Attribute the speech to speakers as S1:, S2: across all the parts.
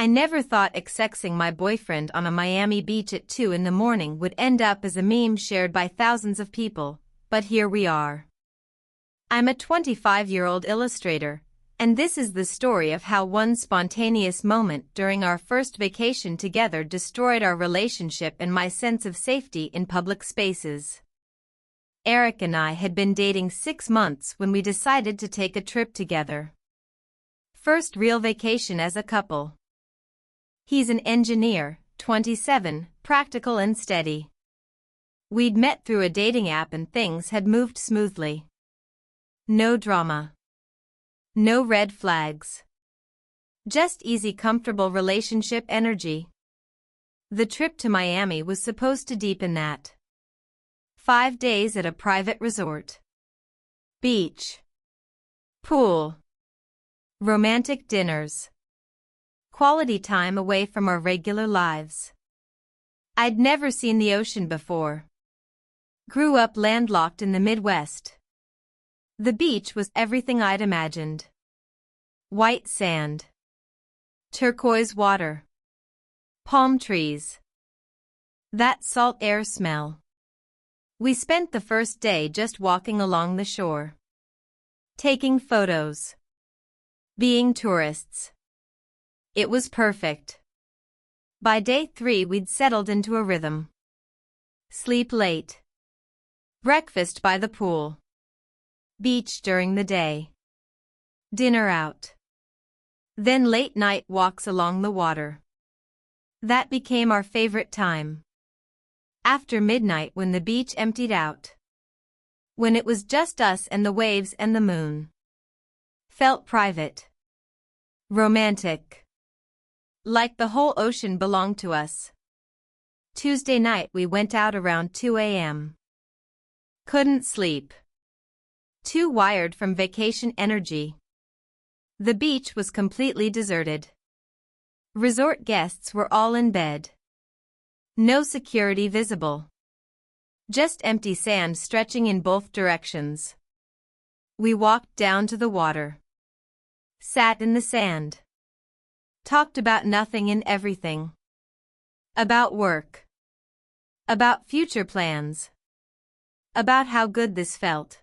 S1: I never thought accessing my boyfriend on a Miami beach at 2 in the morning would end up as a meme shared by thousands of people, but here we are. I'm a 25-year-old illustrator, and this is the story of how one spontaneous moment during our first vacation together destroyed our relationship and my sense of safety in public spaces. Eric and I had been dating 6 months when we decided to take a trip together. First real vacation as a couple. He's an engineer, 27, practical and steady. We'd met through a dating app and things had moved smoothly. No drama. No red flags. Just easy, comfortable relationship energy. The trip to Miami was supposed to deepen that. 5 days at a private resort. Beach. Pool. Romantic dinners. Quality time away from our regular lives. I'd never seen the ocean before. Grew up landlocked in the Midwest. The beach was everything I'd imagined. White sand. Turquoise water. Palm trees. That salt air smell. We spent the first day just walking along the shore. Taking photos. Being tourists. It was perfect. By day 3 we'd settled into a rhythm. Sleep late. Breakfast by the pool. Beach during the day. Dinner out. Then late night walks along the water. That became our favorite time. After midnight when the beach emptied out. When it was just us and the waves and the moon. Felt private. Romantic. Like the whole ocean belonged to us. Tuesday night we went out around 2 a.m. Couldn't sleep. Too wired from vacation energy. The beach was completely deserted. Resort guests were all in bed. No security visible. Just empty sand stretching in both directions. We walked down to the water. Sat in the sand. Talked about nothing and everything. About work. About future plans. About how good this felt.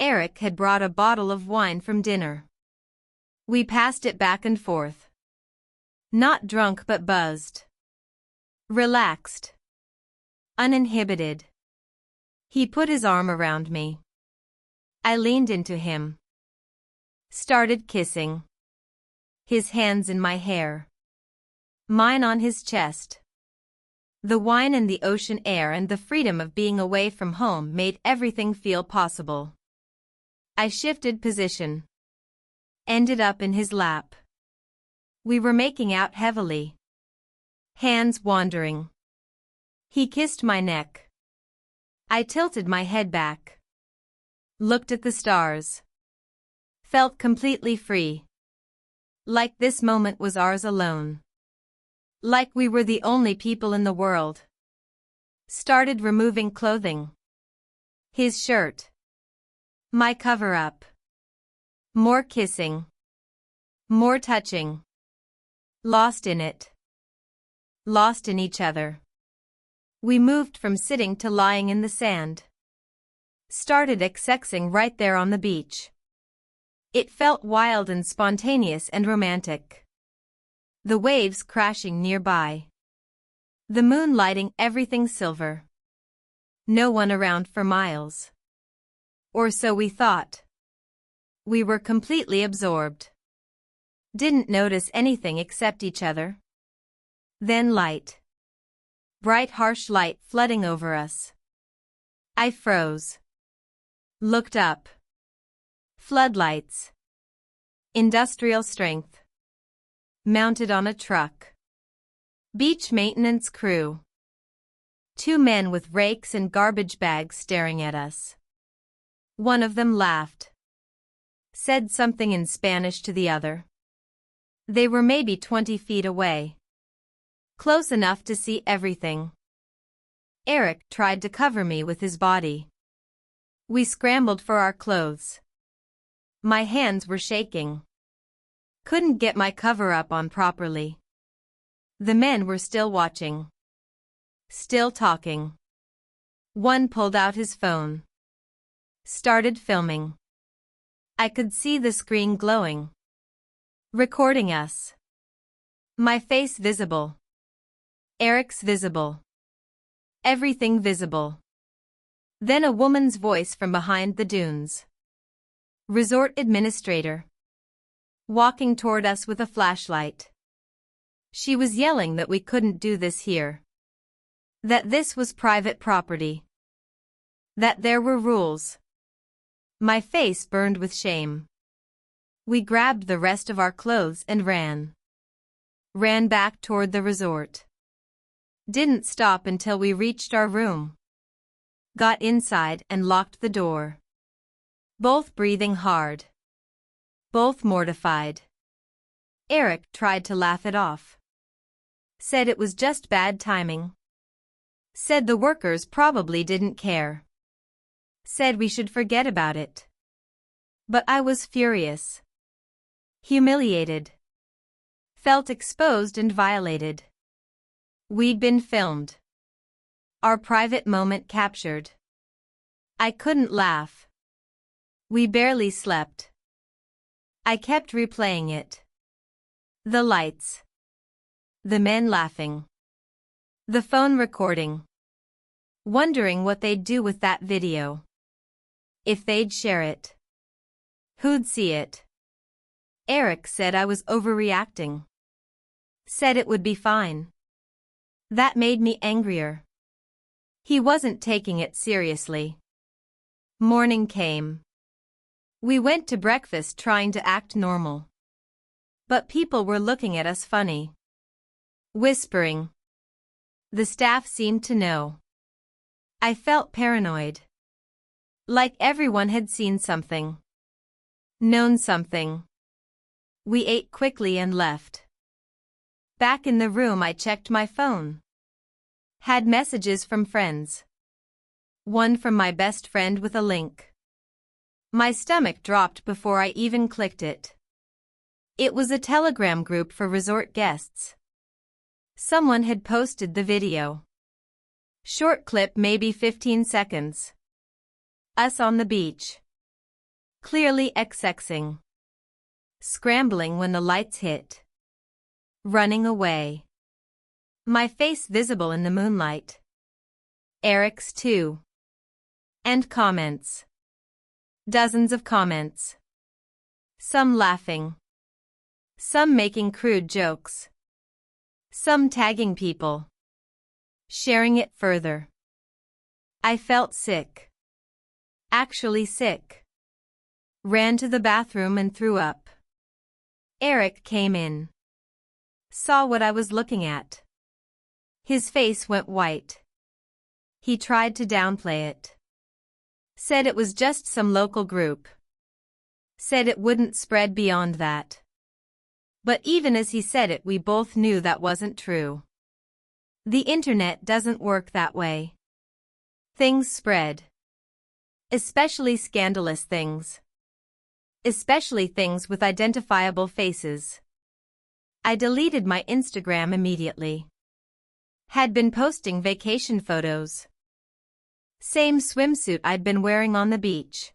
S1: Eric had brought a bottle of wine from dinner. We passed it back and forth. Not drunk but buzzed. Relaxed. Uninhibited. He put his arm around me. I leaned into him. Started kissing. His hands in my hair. Mine on his chest. The wine and the ocean air and the freedom of being away from home made everything feel possible. I shifted position. Ended up in his lap. We were making out heavily. Hands wandering. He kissed my neck. I tilted my head back. Looked at the stars. Felt completely free. Like this moment was ours alone. Like we were the only people in the world. Started removing clothing. His shirt. My cover-up. More kissing. More touching. Lost in it. Lost in each other. We moved from sitting to lying in the sand. Started accessing right there on the beach. It felt wild and spontaneous and romantic. The waves crashing nearby. The moon lighting everything silver. No one around for miles. Or so we thought. We were completely absorbed. Didn't notice anything except each other. Then light. Bright harsh light flooding over us. I froze. Looked up. Floodlights. Industrial strength. Mounted on a truck. Beach maintenance crew. 2 men with rakes and garbage bags staring at us. One of them laughed. Said something in Spanish to the other. They were maybe 20 feet away. Close enough to see everything. Eric tried to cover me with his body. We scrambled for our clothes. My hands were shaking. Couldn't get my cover up on properly. The men were still watching. Still talking. One pulled out his phone. Started filming. I could see the screen glowing. Recording us. My face visible. Eric's visible. Everything visible. Then a woman's voice from behind the dunes. Resort administrator. Walking toward us with a flashlight. She was yelling that we couldn't do this here. That this was private property. That there were rules. My face burned with shame. We grabbed the rest of our clothes and ran. Ran back toward the resort. Didn't stop until we reached our room. Got inside and locked the door. Both breathing hard. Both mortified. Eric tried to laugh it off. Said it was just bad timing. Said the workers probably didn't care. Said we should forget about it. But I was furious. Humiliated. Felt exposed and violated. We'd been filmed. Our private moment captured. I couldn't laugh. We barely slept. I kept replaying it. The lights. The men laughing. The phone recording. Wondering what they'd do with that video. If they'd share it. Who'd see it? Eric said I was overreacting. Said it would be fine. That made me angrier. He wasn't taking it seriously. Morning came. We went to breakfast trying to act normal. But people were looking at us funny. Whispering. The staff seemed to know. I felt paranoid. Like everyone had seen something. Known something. We ate quickly and left. Back in the room I checked my phone. Had messages from friends. One from my best friend with a link. My stomach dropped before I even clicked it. It was a Telegram group for resort guests. Someone had posted the video. Short clip, maybe 15 seconds. Us on the beach. Clearly XXing. Scrambling when the lights hit. Running away. My face visible in the moonlight. Eric's too. And comments. Dozens of comments. Some laughing. Some making crude jokes. Some tagging people. Sharing it further. I felt sick. Actually sick. Ran to the bathroom and threw up. Eric came in. Saw what I was looking at. His face went white. He tried to downplay it. Said it was just some local group. Said it wouldn't spread beyond that. But even as he said it, we both knew that wasn't true. The internet doesn't work that way. Things spread. Especially scandalous things. Especially things with identifiable faces. I deleted my Instagram immediately. Had been posting vacation photos. Same swimsuit I'd been wearing on the beach.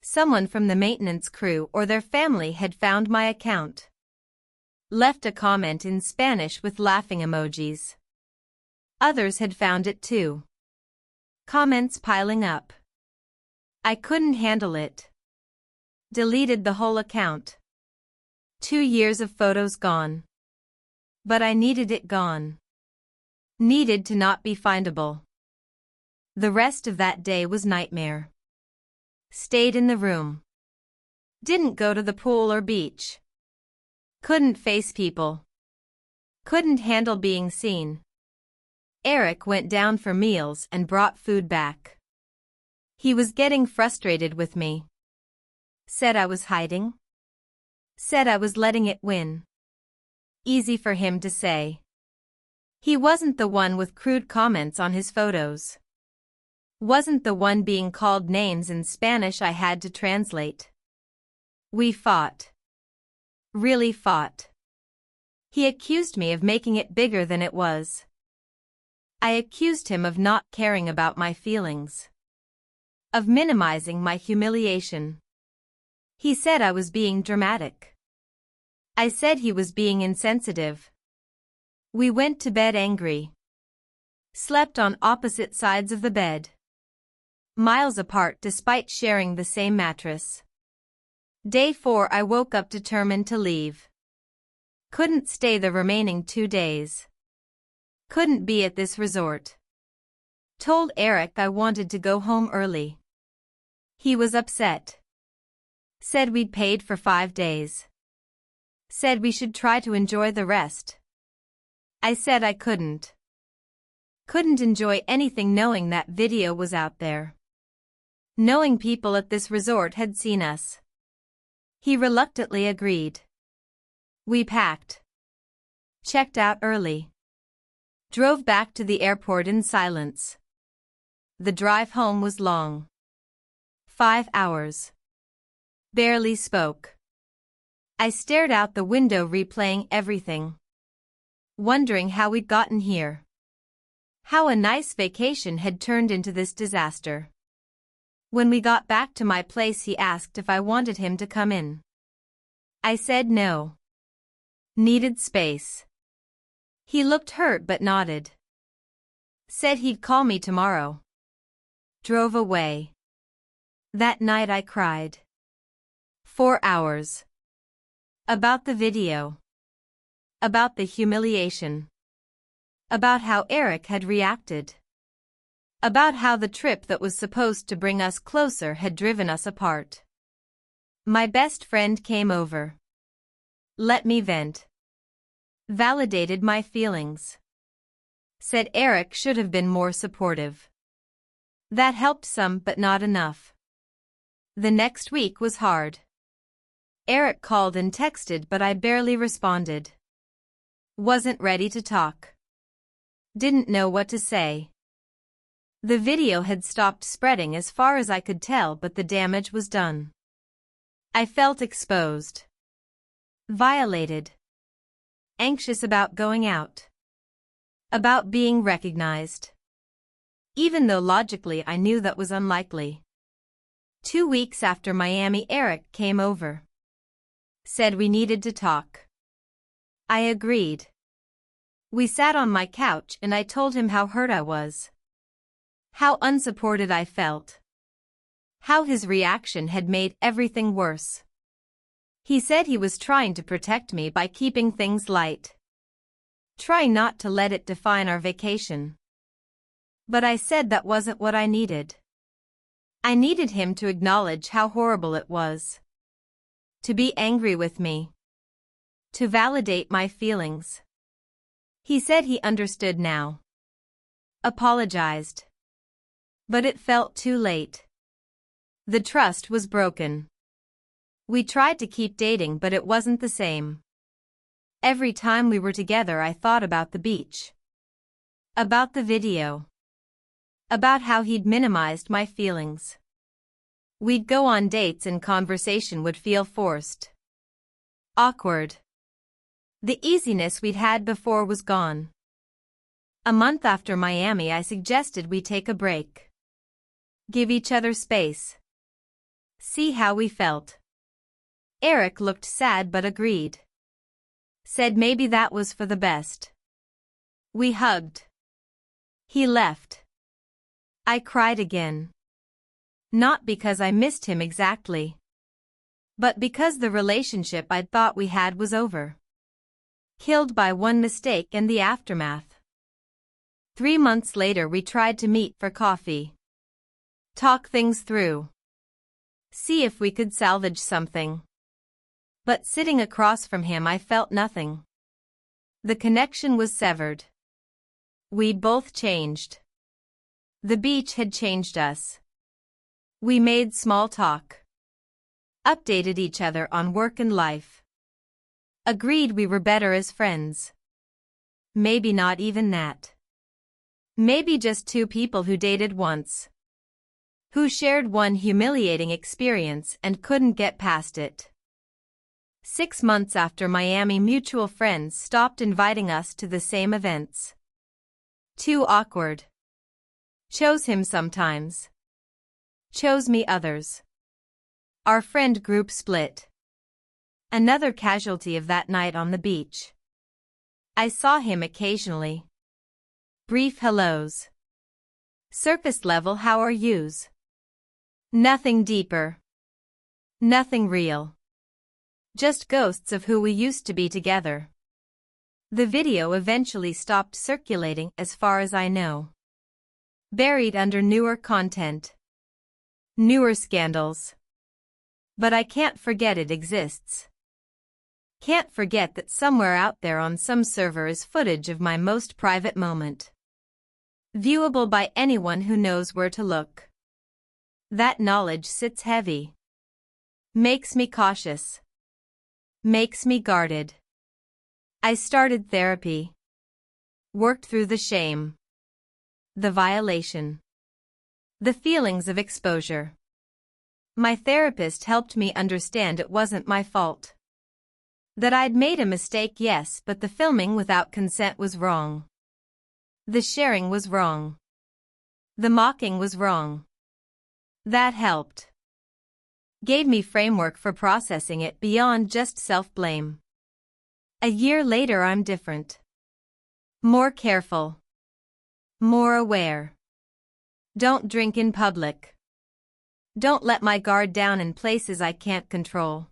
S1: Someone from the maintenance crew or their family had found my account. Left a comment in Spanish with laughing emojis. Others had found it too. Comments piling up. I couldn't handle it. Deleted the whole account. 2 years of photos gone. But I needed it gone. Needed to not be findable. The rest of that day was nightmare. Stayed in the room. Didn't go to the pool or beach. Couldn't face people. Couldn't handle being seen. Eric went down for meals and brought food back. He was getting frustrated with me. Said I was hiding. Said I was letting it win. Easy for him to say. He wasn't the one with crude comments on his photos. Wasn't the one being called names in Spanish I had to translate. We fought. Really fought. He accused me of making it bigger than it was. I accused him of not caring about my feelings. Of minimizing my humiliation. He said I was being dramatic. I said he was being insensitive. We went to bed angry. Slept on opposite sides of the bed. Miles apart despite sharing the same mattress. Day 4 I woke up determined to leave. Couldn't stay the remaining 2 days. Couldn't be at this resort. Told Eric I wanted to go home early. He was upset. Said we'd paid for 5 days. Said we should try to enjoy the rest. I said I couldn't. Couldn't enjoy anything knowing that video was out there. Knowing people at this resort had seen us. He reluctantly agreed. We packed. Checked out early. Drove back to the airport in silence. The drive home was long. 5 hours. Barely spoke. I stared out the window replaying everything. Wondering how we'd gotten here. How a nice vacation had turned into this disaster. When we got back to my place he asked if I wanted him to come in. I said no. Needed space. He looked hurt but nodded. Said he'd call me tomorrow. Drove away. That night I cried. 4 hours. About the video. About the humiliation. About how Eric had reacted. About how the trip that was supposed to bring us closer had driven us apart. My best friend came over. Let me vent. Validated my feelings. Said Eric should have been more supportive. That helped some but not enough. The next week was hard. Eric called and texted but I barely responded. Wasn't ready to talk. Didn't know what to say. The video had stopped spreading as far as I could tell but the damage was done. I felt exposed. Violated. Anxious about going out. About being recognized. Even though logically I knew that was unlikely. 2 weeks after Miami, Eric came over. Said we needed to talk. I agreed. We sat on my couch and I told him how hurt I was. How unsupported I felt. How his reaction had made everything worse. He said he was trying to protect me by keeping things light. Try not to let it define our vacation. But I said that wasn't what I needed. I needed him to acknowledge how horrible it was. To be angry with me. To validate my feelings. He said he understood now. Apologized. But it felt too late. The trust was broken. We tried to keep dating but it wasn't the same. Every time we were together I thought about the beach. About the video. About how he'd minimized my feelings. We'd go on dates and conversation would feel forced. Awkward. The easiness we'd had before was gone. A month after Miami I suggested we take a break. Give each other space. See how we felt. Eric looked sad but agreed. Said maybe that was for the best. We hugged. He left. I cried again. Not because I missed him exactly. But because the relationship I'd thought we had was over. Killed by one mistake and the aftermath. 3 months later we tried to meet for coffee. Talk things through. See if we could salvage something. But sitting across from him I felt nothing. The connection was severed. We'd both changed. The beach had changed us. We made small talk. Updated each other on work and life. Agreed we were better as friends. Maybe not even that. Maybe just 2 people who dated once. Who shared one humiliating experience and couldn't get past it. 6 months after Miami, mutual friends stopped inviting us to the same events. Too awkward. Chose him sometimes. Chose me others. Our friend group split. Another casualty of that night on the beach. I saw him occasionally. Brief hellos. Surface level how are yous. Nothing deeper. Nothing real. Just ghosts of who we used to be together. The video eventually stopped circulating as far as I know. Buried under newer content. Newer scandals. But I can't forget it exists. Can't forget that somewhere out there on some server is footage of my most private moment. Viewable by anyone who knows where to look. That knowledge sits heavy. Makes me cautious. Makes me guarded. I started therapy. Worked through the shame. The violation. The feelings of exposure. My therapist helped me understand it wasn't my fault. That I'd made a mistake, yes, but the filming without consent was wrong. The sharing was wrong. The mocking was wrong. That helped. Gave me framework for processing it beyond just self-blame. A year later I'm different. More careful. More aware. Don't drink in public. Don't let my guard down in places I can't control.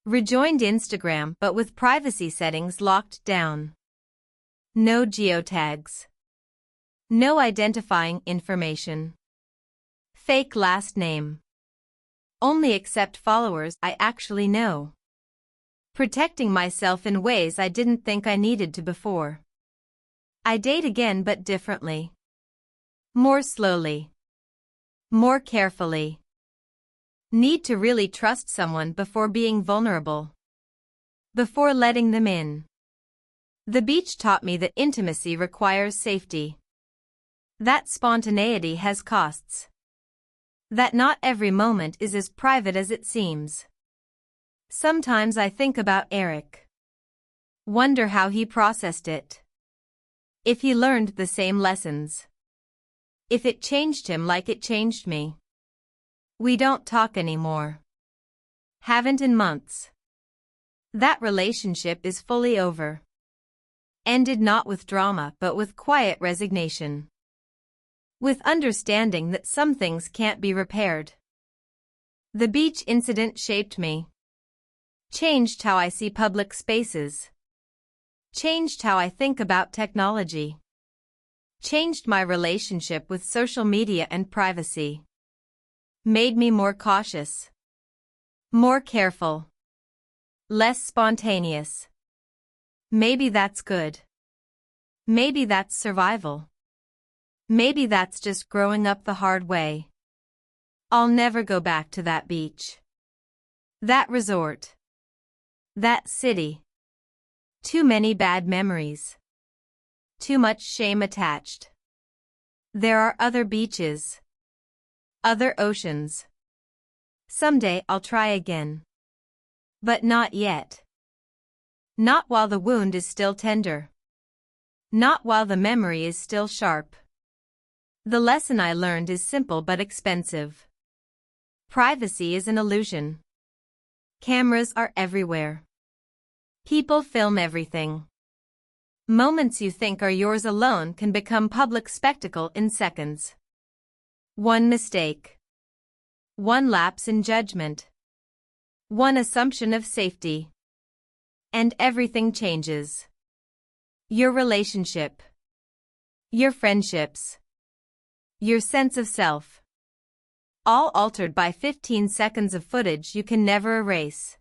S1: Rejoined Instagram but with privacy settings locked down. No geotags. No identifying information. Fake last name. Only accept followers I actually know. Protecting myself in ways I didn't think I needed to before. I date again but differently. More slowly. More carefully. Need to really trust someone before being vulnerable. Before letting them in. The beach taught me that intimacy requires safety. That spontaneity has costs. That not every moment is as private as it seems. Sometimes I think about Eric. Wonder how he processed it. If he learned the same lessons. If it changed him like it changed me. We don't talk anymore. Haven't in months. That relationship is fully over. Ended not with drama but with quiet resignation. With understanding that some things can't be repaired. The beach incident shaped me. Changed how I see public spaces. Changed how I think about technology. Changed my relationship with social media and privacy. Made me more cautious. More careful. Less spontaneous. Maybe that's good. Maybe that's survival. Maybe that's just growing up the hard way. I'll never go back to that beach. That resort. That city. Too many bad memories. Too much shame attached. There are other beaches. Other oceans. Someday I'll try again. But not yet. Not while the wound is still tender. Not while the memory is still sharp. The lesson I learned is simple but expensive. Privacy is an illusion. Cameras are everywhere. People film everything. Moments you think are yours alone can become public spectacle in seconds. One mistake. One lapse in judgment. One assumption of safety. And everything changes. Your relationship. Your friendships. Your sense of self. All altered by 15 seconds of footage you can never erase.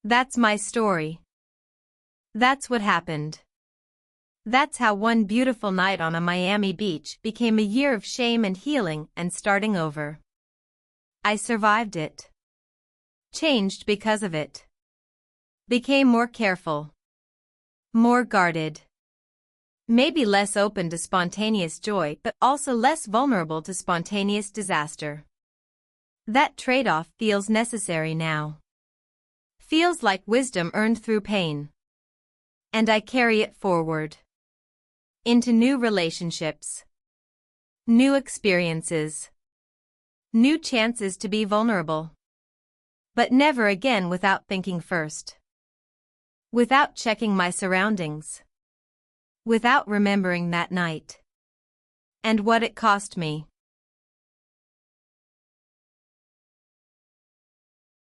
S1: That's my story. That's what happened. That's how one beautiful night on a Miami beach became a year of shame and healing and starting over. I survived it. Changed because of it. Became more careful. More guarded. Maybe less open to spontaneous joy but also less vulnerable to spontaneous disaster. That trade-off feels necessary now. Feels like wisdom earned through pain. And I carry it forward. Into new relationships. New experiences. New chances to be vulnerable. But never again without thinking first. Without checking my surroundings. Without remembering that night. And what it cost me.